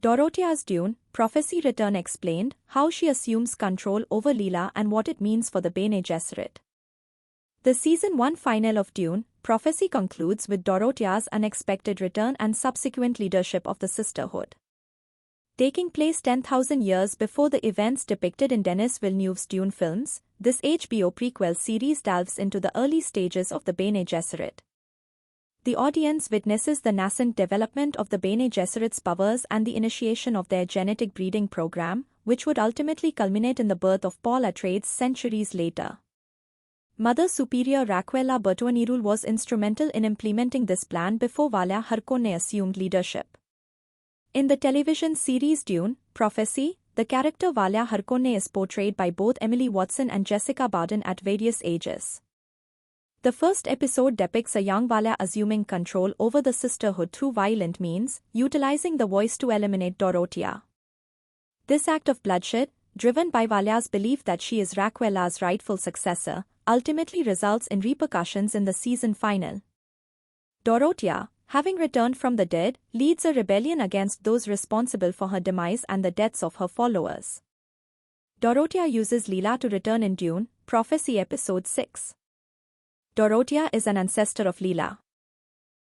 Dorotea's Dune, prophecy return explained how she assumes control over Lila and what it means for the Bene Gesserit. The Season 1 final of Dune, prophecy concludes with Dorotea's unexpected return and subsequent leadership of the Sisterhood. Taking place 10,000 years before the events depicted in Denis Villeneuve's Dune films, this HBO prequel series delves into the early stages of the Bene Gesserit. The audience witnesses the nascent development of the Bene Gesserit's powers and the initiation of their genetic breeding program, which would ultimately culminate in the birth of Paul Atreides centuries later. Mother Superior Raquella Berto-Anirul was instrumental in implementing this plan before Valya Harkonnen assumed leadership. In the television series Dune, Prophecy, the character Valya Harkonnen is portrayed by both Emily Watson and Jessica Barden at various ages. The first episode depicts a young Valya assuming control over the Sisterhood through violent means, utilizing the voice to eliminate Dorotea. This act of bloodshed, driven by Valya's belief that she is Raquella's rightful successor, ultimately results in repercussions in the season final. Dorotea, having returned from the dead, leads a rebellion against those responsible for her demise and the deaths of her followers. Dorotea uses Lila to return in Dune, Prophecy Episode 6. Dorotea is an ancestor of Lila.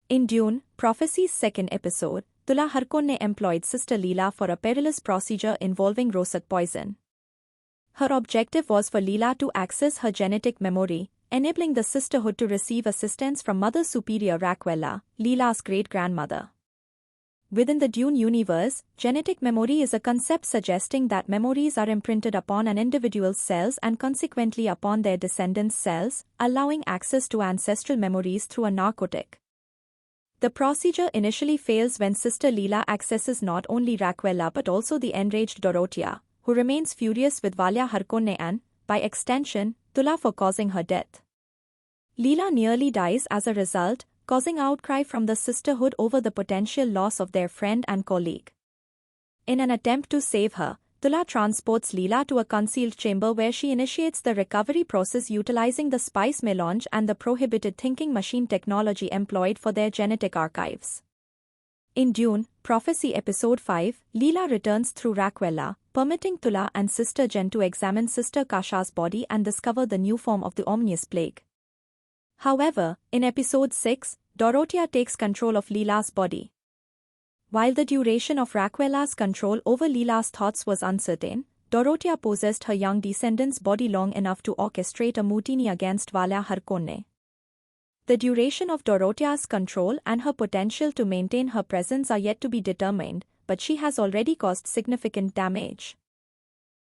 In Dune, Prophecy's second episode, Valya Harkonnen employed Sister Lila for a perilous procedure involving Rosette poison. Her objective was for Lila to access her genetic memory, enabling the Sisterhood to receive assistance from Mother Superior Raquella, Lila's great-grandmother. Within the Dune universe, genetic memory is a concept suggesting that memories are imprinted upon an individual's cells and consequently upon their descendants' cells, allowing access to ancestral memories through a narcotic. The procedure initially fails when Sister Lila accesses not only Raquella but also the enraged Dorotea, who remains furious with Valya Harkonnen and, by extension, Valya for causing her death. Lila nearly dies as a result, causing outcry from the Sisterhood over the potential loss of their friend and colleague. In an attempt to save her, Valya transports Lila to a concealed chamber where she initiates the recovery process utilizing the spice melange and the prohibited thinking machine technology employed for their genetic archives. In Dune, Prophecy Episode 5, Lila returns through Raquella, permitting Valya and Sister Jen to examine Sister Kasha's body and discover the new form of the ominous plague. However, in Episode 6, Dorotea takes control of Lila's body. While the duration of Raquella's control over Lila's thoughts was uncertain, Dorotea possessed her young descendant's body long enough to orchestrate a mutiny against Valya Harkonnen. The duration of Dorotea's control and her potential to maintain her presence are yet to be determined, but she has already caused significant damage.